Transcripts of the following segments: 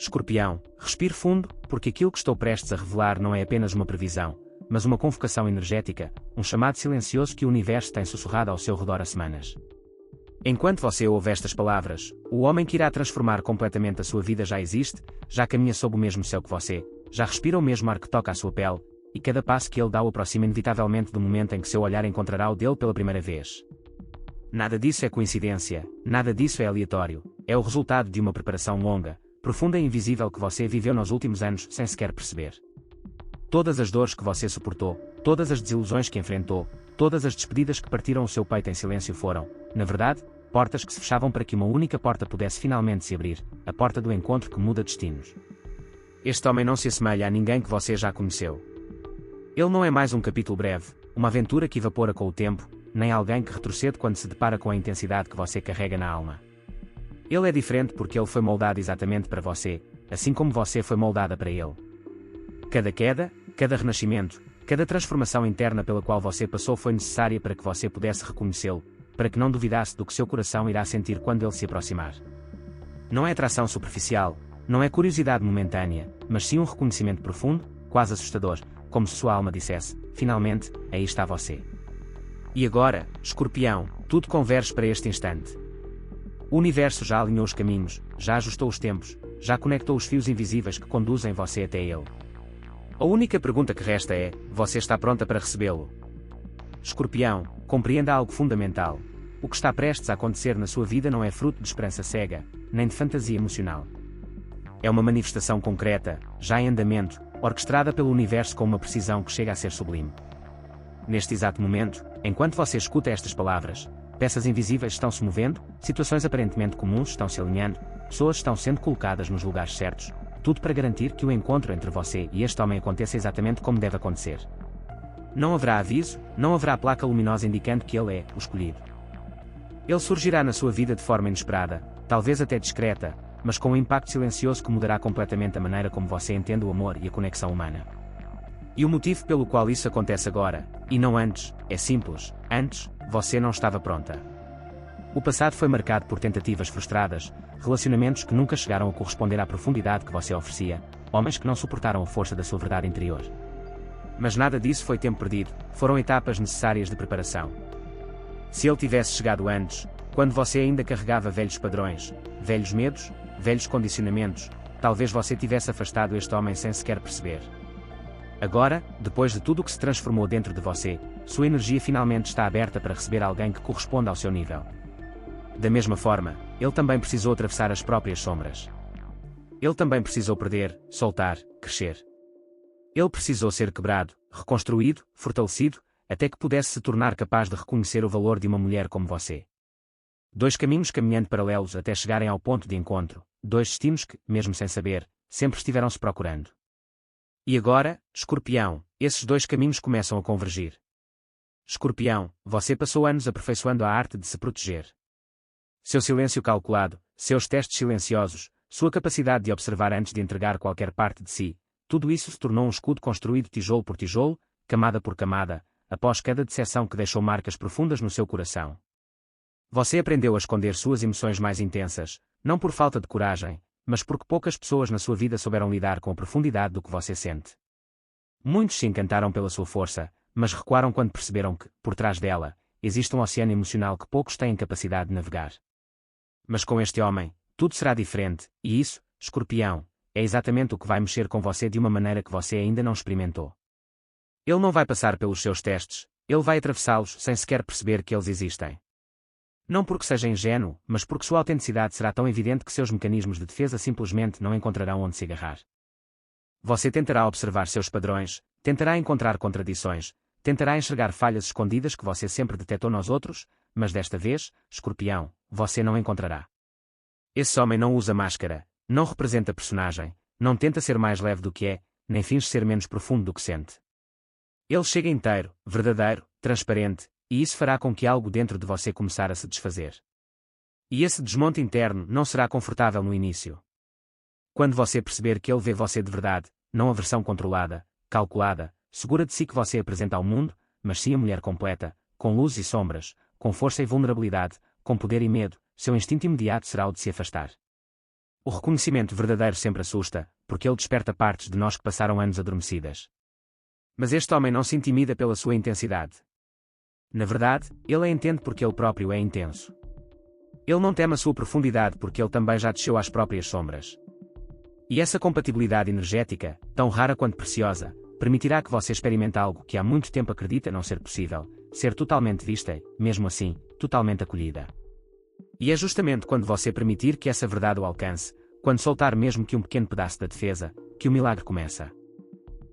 Escorpião, respire fundo, porque aquilo que estou prestes a revelar não é apenas uma previsão, mas uma convocação energética, um chamado silencioso que o universo tem sussurrado ao seu redor há semanas. Enquanto você ouve estas palavras, o homem que irá transformar completamente a sua vida já existe, já caminha sob o mesmo céu que você, já respira o mesmo ar que toca a sua pele, e cada passo que ele dá o aproxima inevitavelmente do momento em que seu olhar encontrará o dele pela primeira vez. Nada disso é coincidência, nada disso é aleatório, é o resultado de uma preparação longa, profunda e invisível que você viveu nos últimos anos sem sequer perceber. Todas as dores que você suportou, todas as desilusões que enfrentou, todas as despedidas que partiram o seu peito em silêncio foram, na verdade, portas que se fechavam para que uma única porta pudesse finalmente se abrir, a porta do encontro que muda destinos. Este homem não se assemelha a ninguém que você já conheceu. Ele não é mais um capítulo breve, uma aventura que evapora com o tempo, nem alguém que retrocede quando se depara com a intensidade que você carrega na alma. Ele é diferente porque ele foi moldado exatamente para você, assim como você foi moldada para ele. Cada queda, cada renascimento, cada transformação interna pela qual você passou foi necessária para que você pudesse reconhecê-lo, para que não duvidasse do que seu coração irá sentir quando ele se aproximar. Não é atração superficial, não é curiosidade momentânea, mas sim um reconhecimento profundo, quase assustador, como se sua alma dissesse, finalmente, aí está você. E agora, Escorpião, tudo converge para este instante. O universo já alinhou os caminhos, já ajustou os tempos, já conectou os fios invisíveis que conduzem você até ele. A única pergunta que resta é, você está pronta para recebê-lo? Escorpião, compreenda algo fundamental. O que está prestes a acontecer na sua vida não é fruto de esperança cega, nem de fantasia emocional. É uma manifestação concreta, já em andamento, orquestrada pelo universo com uma precisão que chega a ser sublime. Neste exato momento, enquanto você escuta estas palavras, peças invisíveis estão se movendo, situações aparentemente comuns estão se alinhando, pessoas estão sendo colocadas nos lugares certos, tudo para garantir que o encontro entre você e este homem aconteça exatamente como deve acontecer. Não haverá aviso, não haverá placa luminosa indicando que ele é o escolhido. Ele surgirá na sua vida de forma inesperada, talvez até discreta, mas com um impacto silencioso que mudará completamente a maneira como você entende o amor e a conexão humana. E o motivo pelo qual isso acontece agora, e não antes, é simples: antes, você não estava pronta. O passado foi marcado por tentativas frustradas, relacionamentos que nunca chegaram a corresponder à profundidade que você oferecia, homens que não suportaram a força da sua verdade interior. Mas nada disso foi tempo perdido, foram etapas necessárias de preparação. Se ele tivesse chegado antes, quando você ainda carregava velhos padrões, velhos medos, velhos condicionamentos, talvez você tivesse afastado este homem sem sequer perceber. Agora, depois de tudo o que se transformou dentro de você, sua energia finalmente está aberta para receber alguém que corresponda ao seu nível. Da mesma forma, ele também precisou atravessar as próprias sombras. Ele também precisou perder, soltar, crescer. Ele precisou ser quebrado, reconstruído, fortalecido, até que pudesse se tornar capaz de reconhecer o valor de uma mulher como você. Dois caminhos caminhando paralelos até chegarem ao ponto de encontro, dois destinos que, mesmo sem saber, sempre estiveram se procurando. E agora, Escorpião, esses dois caminhos começam a convergir. Escorpião, você passou anos aperfeiçoando a arte de se proteger. Seu silêncio calculado, seus testes silenciosos, sua capacidade de observar antes de entregar qualquer parte de si, tudo isso se tornou um escudo construído tijolo por tijolo, camada por camada, após cada decepção que deixou marcas profundas no seu coração. Você aprendeu a esconder suas emoções mais intensas, não por falta de coragem, mas porque poucas pessoas na sua vida souberam lidar com a profundidade do que você sente. Muitos se encantaram pela sua força, mas recuaram quando perceberam que, por trás dela, existe um oceano emocional que poucos têm capacidade de navegar. Mas com este homem, tudo será diferente, e isso, Escorpião, é exatamente o que vai mexer com você de uma maneira que você ainda não experimentou. Ele não vai passar pelos seus testes, ele vai atravessá-los sem sequer perceber que eles existem. Não porque seja ingênuo, mas porque sua autenticidade será tão evidente que seus mecanismos de defesa simplesmente não encontrarão onde se agarrar. Você tentará observar seus padrões, tentará encontrar contradições, tentará enxergar falhas escondidas que você sempre detectou nos outros, mas desta vez, Escorpião, você não encontrará. Esse homem não usa máscara, não representa personagem, não tenta ser mais leve do que é, nem finge ser menos profundo do que sente. Ele chega inteiro, verdadeiro, transparente, e isso fará com que algo dentro de você começar a se desfazer. E esse desmonte interno não será confortável no início. Quando você perceber que ele vê você de verdade, não a versão controlada, calculada, segura de si que você apresenta ao mundo, mas sim a mulher completa, com luzes e sombras, com força e vulnerabilidade, com poder e medo, seu instinto imediato será o de se afastar. O reconhecimento verdadeiro sempre assusta, porque ele desperta partes de nós que passaram anos adormecidas. Mas este homem não se intimida pela sua intensidade. Na verdade, ele a entende porque ele próprio é intenso. Ele não teme a sua profundidade porque ele também já desceu às próprias sombras. E essa compatibilidade energética, tão rara quanto preciosa, permitirá que você experimente algo que há muito tempo acredita não ser possível, ser totalmente vista e, mesmo assim, totalmente acolhida. E é justamente quando você permitir que essa verdade o alcance, quando soltar mesmo que um pequeno pedaço da defesa, que o milagre começa.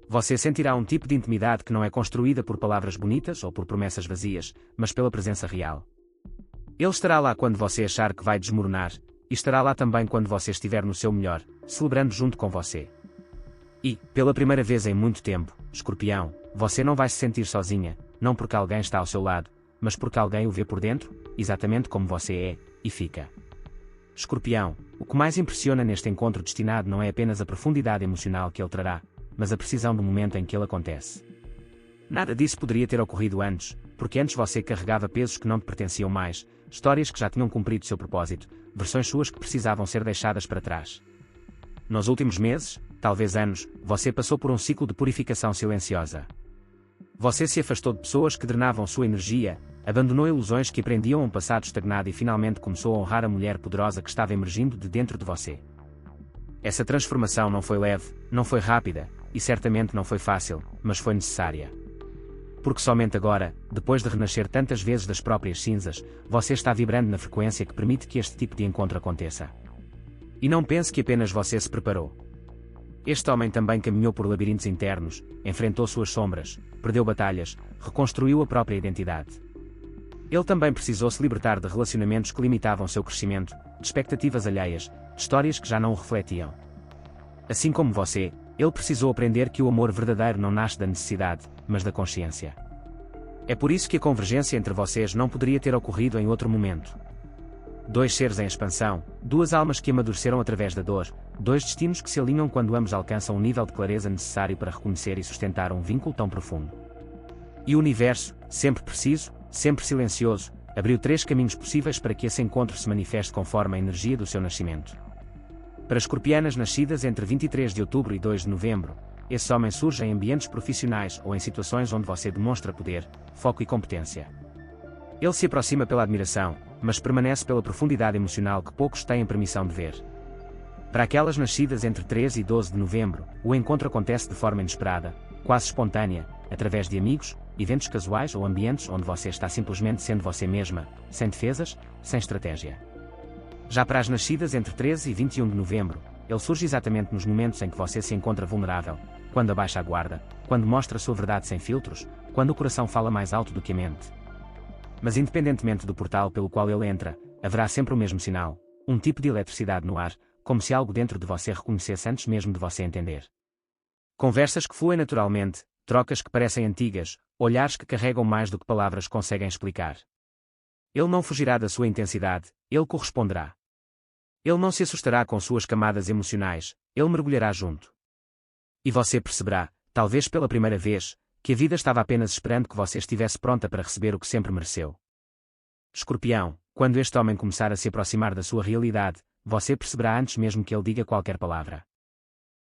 Você sentirá um tipo de intimidade que não é construída por palavras bonitas ou por promessas vazias, mas pela presença real. Ele estará lá quando você achar que vai desmoronar, e estará lá também quando você estiver no seu melhor, celebrando junto com você. E, pela primeira vez em muito tempo, Escorpião, você não vai se sentir sozinha, não porque alguém está ao seu lado, mas porque alguém o vê por dentro, exatamente como você é, e fica. Escorpião, o que mais impressiona neste encontro destinado não é apenas a profundidade emocional que ele trará, mas a precisão do momento em que ele acontece. Nada disso poderia ter ocorrido antes, porque antes você carregava pesos que não te pertenciam mais, histórias que já tinham cumprido seu propósito, versões suas que precisavam ser deixadas para trás. Nos últimos meses, talvez anos, você passou por um ciclo de purificação silenciosa. Você se afastou de pessoas que drenavam sua energia, abandonou ilusões que prendiam um passado estagnado e finalmente começou a honrar a mulher poderosa que estava emergindo de dentro de você. Essa transformação não foi leve, não foi rápida, e certamente não foi fácil, mas foi necessária. Porque somente agora, depois de renascer tantas vezes das próprias cinzas, você está vibrando na frequência que permite que este tipo de encontro aconteça. E não pense que apenas você se preparou. Este homem também caminhou por labirintos internos, enfrentou suas sombras, perdeu batalhas, reconstruiu a própria identidade. Ele também precisou se libertar de relacionamentos que limitavam seu crescimento, de expectativas alheias, de histórias que já não o refletiam. Assim como você, ele precisou aprender que o amor verdadeiro não nasce da necessidade, mas da consciência. É por isso que a convergência entre vocês não poderia ter ocorrido em outro momento. Dois seres em expansão, duas almas que amadureceram através da dor, dois destinos que se alinham quando ambos alcançam o nível de clareza necessário para reconhecer e sustentar um vínculo tão profundo. E o universo, sempre preciso, sempre silencioso, abriu três caminhos possíveis para que esse encontro se manifeste conforme a energia do seu nascimento. Para escorpianas nascidas entre 23 de outubro e 2 de novembro, esse homem surge em ambientes profissionais ou em situações onde você demonstra poder, foco e competência. Ele se aproxima pela admiração, mas permanece pela profundidade emocional que poucos têm permissão de ver. Para aquelas nascidas entre 13 e 12 de novembro, o encontro acontece de forma inesperada, quase espontânea, através de amigos, eventos casuais ou ambientes onde você está simplesmente sendo você mesma, sem defesas, sem estratégia. Já para as nascidas entre 13 e 21 de novembro, ele surge exatamente nos momentos em que você se encontra vulnerável, quando abaixa a guarda, quando mostra a sua verdade sem filtros, quando o coração fala mais alto do que a mente. Mas independentemente do portal pelo qual ele entra, haverá sempre o mesmo sinal, um tipo de eletricidade no ar, como se algo dentro de você reconhecesse antes mesmo de você entender. Conversas que fluem naturalmente, trocas que parecem antigas, olhares que carregam mais do que palavras conseguem explicar. Ele não fugirá da sua intensidade, ele corresponderá. Ele não se assustará com suas camadas emocionais, ele mergulhará junto. E você perceberá, talvez pela primeira vez, que a vida estava apenas esperando que você estivesse pronta para receber o que sempre mereceu. Escorpião, quando este homem começar a se aproximar da sua realidade, você perceberá antes mesmo que ele diga qualquer palavra.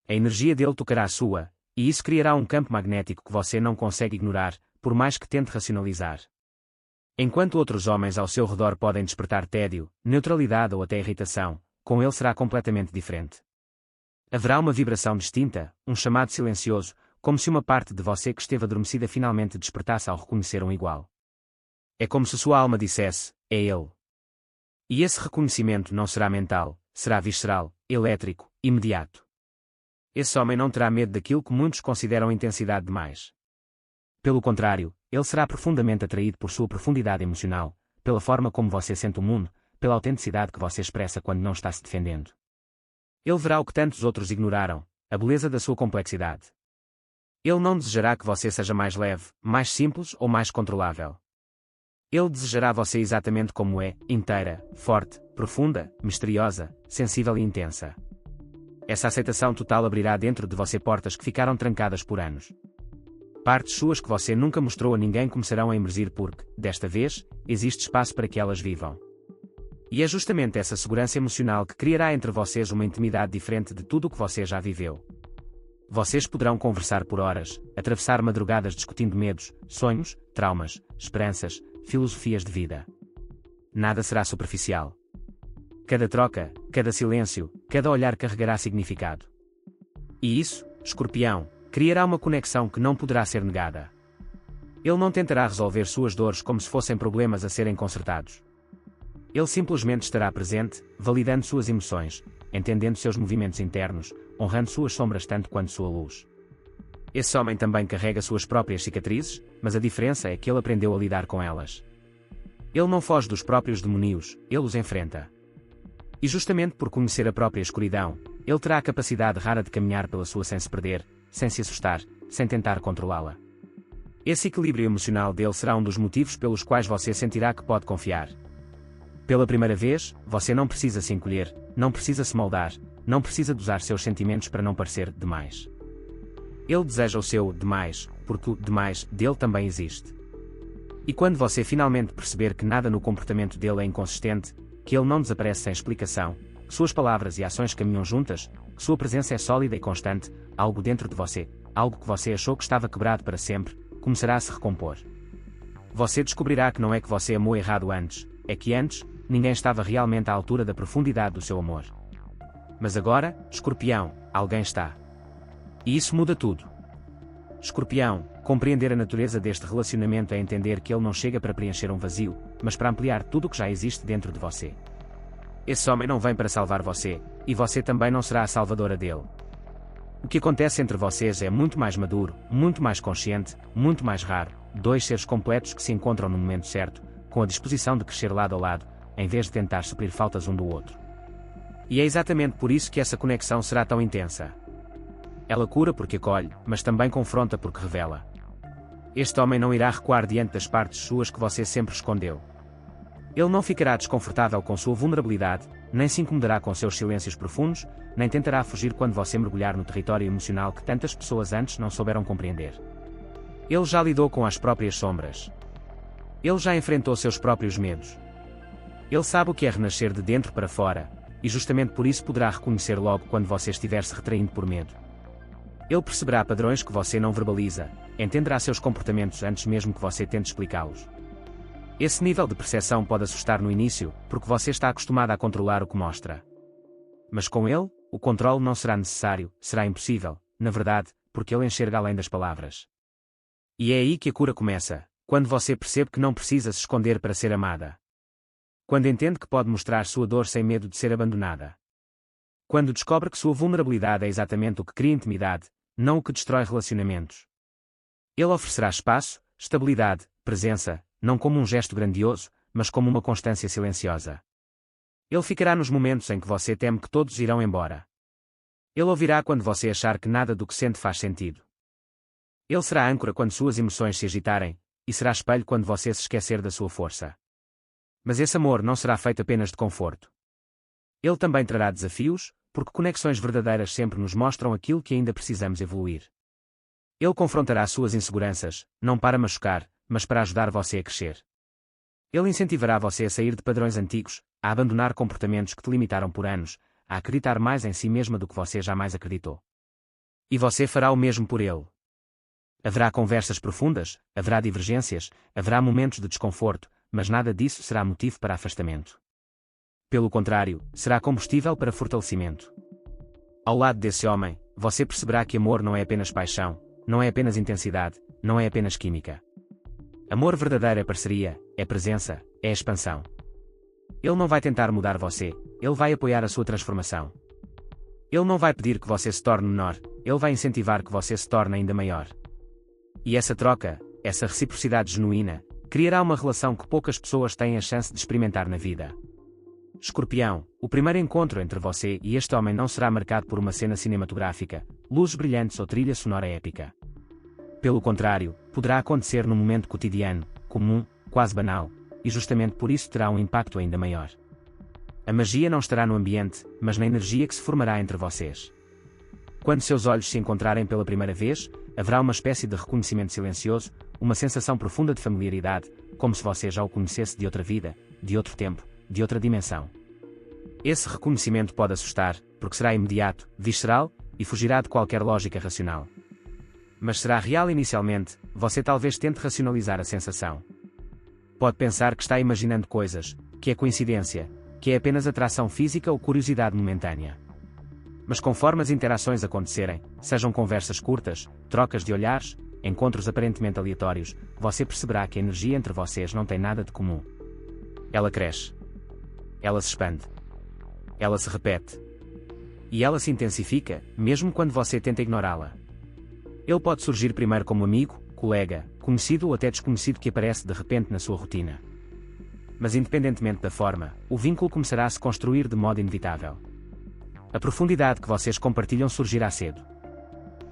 A energia dele tocará a sua, e isso criará um campo magnético que você não consegue ignorar, por mais que tente racionalizar. Enquanto outros homens ao seu redor podem despertar tédio, neutralidade ou até irritação, com ele será completamente diferente. Haverá uma vibração distinta, um chamado silencioso, como se uma parte de você que esteve adormecida finalmente despertasse ao reconhecer um igual. É como se sua alma dissesse, é ele. E esse reconhecimento não será mental, será visceral, elétrico, imediato. Esse homem não terá medo daquilo que muitos consideram intensidade demais. Pelo contrário, ele será profundamente atraído por sua profundidade emocional, pela forma como você sente o mundo, pela autenticidade que você expressa quando não está se defendendo. Ele verá o que tantos outros ignoraram, a beleza da sua complexidade. Ele não desejará que você seja mais leve, mais simples ou mais controlável. Ele desejará você exatamente como é, inteira, forte, profunda, misteriosa, sensível e intensa. Essa aceitação total abrirá dentro de você portas que ficaram trancadas por anos. Partes suas que você nunca mostrou a ninguém começarão a emergir porque, desta vez, existe espaço para que elas vivam. E é justamente essa segurança emocional que criará entre vocês uma intimidade diferente de tudo o que você já viveu. Vocês poderão conversar por horas, atravessar madrugadas discutindo medos, sonhos, traumas, esperanças, filosofias de vida. Nada será superficial. Cada troca, cada silêncio, cada olhar carregará significado. E isso, Escorpião, criará uma conexão que não poderá ser negada. Ele não tentará resolver suas dores como se fossem problemas a serem consertados. Ele simplesmente estará presente, validando suas emoções, entendendo seus movimentos internos, honrando suas sombras tanto quanto sua luz. Esse homem também carrega suas próprias cicatrizes, mas a diferença é que ele aprendeu a lidar com elas. Ele não foge dos próprios demónios, ele os enfrenta. E justamente por conhecer a própria escuridão, ele terá a capacidade rara de caminhar pela sua sem se perder, sem se assustar, sem tentar controlá-la. Esse equilíbrio emocional dele será um dos motivos pelos quais você sentirá que pode confiar. Pela primeira vez, você não precisa se encolher, não precisa se moldar, não precisa dosar seus sentimentos para não parecer demais. Ele deseja o seu demais, porque o demais dele também existe. E quando você finalmente perceber que nada no comportamento dele é inconsistente, que ele não desaparece sem explicação, que suas palavras e ações caminham juntas, que sua presença é sólida e constante, algo dentro de você, algo que você achou que estava quebrado para sempre, começará a se recompor. Você descobrirá que não é que você amou errado antes, é que antes, ninguém estava realmente à altura da profundidade do seu amor. Mas agora, Escorpião, alguém está. E isso muda tudo. Escorpião, compreender a natureza deste relacionamento é entender que ele não chega para preencher um vazio, mas para ampliar tudo o que já existe dentro de você. Esse homem não vem para salvar você, e você também não será a salvadora dele. O que acontece entre vocês é muito mais maduro, muito mais consciente, muito mais raro, dois seres completos que se encontram no momento certo, com a disposição de crescer lado a lado, em vez de tentar suprir faltas um do outro. E é exatamente por isso que essa conexão será tão intensa. Ela cura porque acolhe, mas também confronta porque revela. Este homem não irá recuar diante das partes suas que você sempre escondeu. Ele não ficará desconfortável com sua vulnerabilidade, nem se incomodará com seus silêncios profundos, nem tentará fugir quando você mergulhar no território emocional que tantas pessoas antes não souberam compreender. Ele já lidou com as próprias sombras. Ele já enfrentou seus próprios medos. Ele sabe o que é renascer de dentro para fora, e justamente por isso poderá reconhecer logo quando você estiver se retraindo por medo. Ele perceberá padrões que você não verbaliza, entenderá seus comportamentos antes mesmo que você tente explicá-los. Esse nível de percepção pode assustar no início, porque você está acostumado a controlar o que mostra. Mas com ele, o controle não será necessário, será impossível, na verdade, porque ele enxerga além das palavras. E é aí que a cura começa, quando você percebe que não precisa se esconder para ser amada. Quando entende que pode mostrar sua dor sem medo de ser abandonada. Quando descobre que sua vulnerabilidade é exatamente o que cria intimidade, não o que destrói relacionamentos. Ele oferecerá espaço, estabilidade, presença, não como um gesto grandioso, mas como uma constância silenciosa. Ele ficará nos momentos em que você teme que todos irão embora. Ele ouvirá quando você achar que nada do que sente faz sentido. Ele será âncora quando suas emoções se agitarem, e será espelho quando você se esquecer da sua força. Mas esse amor não será feito apenas de conforto. Ele também trará desafios, porque conexões verdadeiras sempre nos mostram aquilo que ainda precisamos evoluir. Ele confrontará suas inseguranças, não para machucar, mas para ajudar você a crescer. Ele incentivará você a sair de padrões antigos, a abandonar comportamentos que te limitaram por anos, a acreditar mais em si mesma do que você jamais acreditou. E você fará o mesmo por ele. Haverá conversas profundas, haverá divergências, haverá momentos de desconforto, mas nada disso será motivo para afastamento. Pelo contrário, será combustível para fortalecimento. Ao lado desse homem, você perceberá que amor não é apenas paixão, não é apenas intensidade, não é apenas química. Amor verdadeiro é parceria, é presença, é expansão. Ele não vai tentar mudar você, ele vai apoiar a sua transformação. Ele não vai pedir que você se torne menor, ele vai incentivar que você se torne ainda maior. E essa troca, essa reciprocidade genuína, criará uma relação que poucas pessoas têm a chance de experimentar na vida. Escorpião, o primeiro encontro entre você e este homem não será marcado por uma cena cinematográfica, luzes brilhantes ou trilha sonora épica. Pelo contrário, poderá acontecer num momento cotidiano, comum, quase banal, e justamente por isso terá um impacto ainda maior. A magia não estará no ambiente, mas na energia que se formará entre vocês. Quando seus olhos se encontrarem pela primeira vez, haverá uma espécie de reconhecimento silencioso, uma sensação profunda de familiaridade, como se você já o conhecesse de outra vida, de outro tempo, de outra dimensão. Esse reconhecimento pode assustar, porque será imediato, visceral, e fugirá de qualquer lógica racional. Mas será real inicialmente, você talvez tente racionalizar a sensação. Pode pensar que está imaginando coisas, que é coincidência, que é apenas atração física ou curiosidade momentânea. Mas conforme as interações acontecerem, sejam conversas curtas, trocas de olhares, encontros aparentemente aleatórios, você perceberá que a energia entre vocês não tem nada de comum. Ela cresce. Ela se expande. Ela se repete. E ela se intensifica, mesmo quando você tenta ignorá-la. Ele pode surgir primeiro como amigo, colega, conhecido ou até desconhecido que aparece de repente na sua rotina. Mas independentemente da forma, o vínculo começará a se construir de modo inevitável. A profundidade que vocês compartilham surgirá cedo.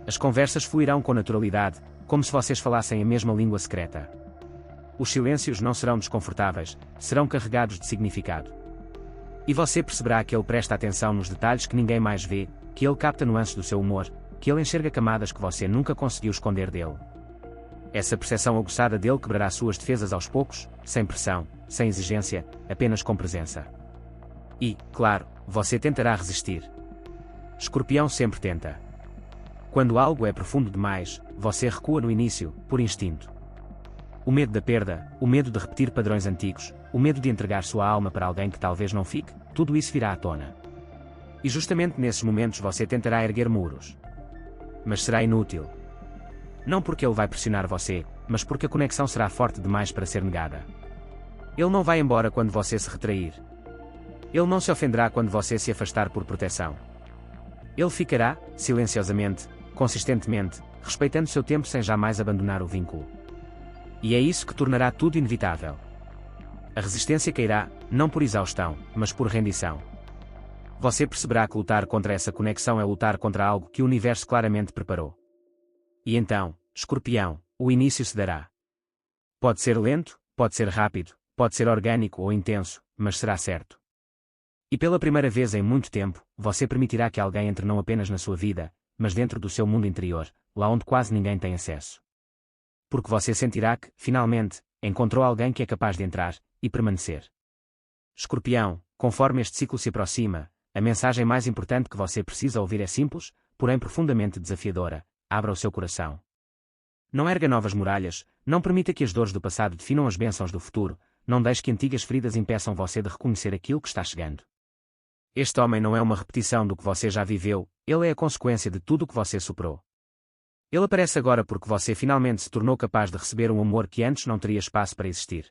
As conversas fluirão com naturalidade, como se vocês falassem a mesma língua secreta. Os silêncios não serão desconfortáveis, serão carregados de significado. E você perceberá que ele presta atenção nos detalhes que ninguém mais vê, que ele capta nuances do seu humor, que ele enxerga camadas que você nunca conseguiu esconder dele. Essa percepção aguçada dele quebrará suas defesas aos poucos, sem pressão, sem exigência, apenas com presença. E, claro, você tentará resistir. Escorpião sempre tenta. Quando algo é profundo demais, você recua no início, por instinto. O medo da perda, o medo de repetir padrões antigos, o medo de entregar sua alma para alguém que talvez não fique, tudo isso virá à tona. E justamente nesses momentos você tentará erguer muros. Mas será inútil. Não porque ele vai pressionar você, mas porque a conexão será forte demais para ser negada. Ele não vai embora quando você se retrair. Ele não se ofenderá quando você se afastar por proteção. Ele ficará, silenciosamente, consistentemente, respeitando seu tempo sem jamais abandonar o vínculo. E é isso que tornará tudo inevitável. A resistência cairá, não por exaustão, mas por rendição. Você perceberá que lutar contra essa conexão é lutar contra algo que o universo claramente preparou. E então, Escorpião, o início se dará. Pode ser lento, pode ser rápido, pode ser orgânico ou intenso, mas será certo. E pela primeira vez em muito tempo, você permitirá que alguém entre não apenas na sua vida, mas dentro do seu mundo interior, lá onde quase ninguém tem acesso. Porque você sentirá que, finalmente, encontrou alguém que é capaz de entrar e permanecer. Escorpião, conforme este ciclo se aproxima, a mensagem mais importante que você precisa ouvir é simples, porém profundamente desafiadora: abra o seu coração. Não erga novas muralhas, não permita que as dores do passado definam as bênçãos do futuro, não deixe que antigas feridas impeçam você de reconhecer aquilo que está chegando. Este homem não é uma repetição do que você já viveu, ele é a consequência de tudo o que você superou. Ele aparece agora porque você finalmente se tornou capaz de receber um amor que antes não teria espaço para existir.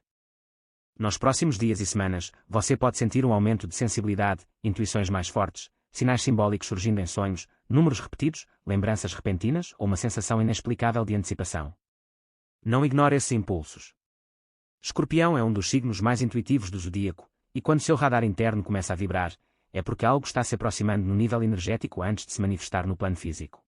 Nos próximos dias e semanas, você pode sentir um aumento de sensibilidade, intuições mais fortes, sinais simbólicos surgindo em sonhos, números repetidos, lembranças repentinas ou uma sensação inexplicável de antecipação. Não ignore esses impulsos. Escorpião é um dos signos mais intuitivos do zodíaco, e quando seu radar interno começa a vibrar, é porque algo está se aproximando no nível energético antes de se manifestar no plano físico.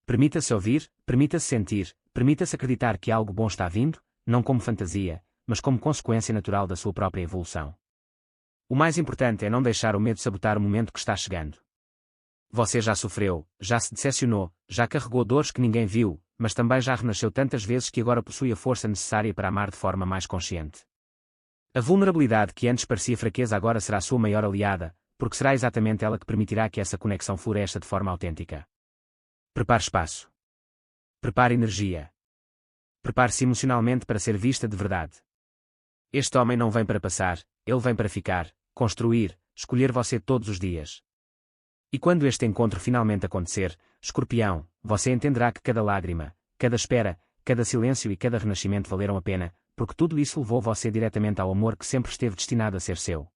Permita-se ouvir, permita-se sentir, permita-se acreditar que algo bom está vindo, não como fantasia, mas como consequência natural da sua própria evolução. O mais importante é não deixar o medo sabotar o momento que está chegando. Você já sofreu, já se decepcionou, já carregou dores que ninguém viu, mas também já renasceu tantas vezes que agora possui a força necessária para amar de forma mais consciente. A vulnerabilidade que antes parecia fraqueza agora será sua maior aliada, porque será exatamente ela que permitirá que essa conexão floresça de forma autêntica. Prepare espaço. Prepare energia. Prepare-se emocionalmente para ser vista de verdade. Este homem não vem para passar, ele vem para ficar, construir, escolher você todos os dias. E quando este encontro finalmente acontecer, Escorpião, você entenderá que cada lágrima, cada espera, cada silêncio e cada renascimento valeram a pena, porque tudo isso levou você diretamente ao amor que sempre esteve destinado a ser seu.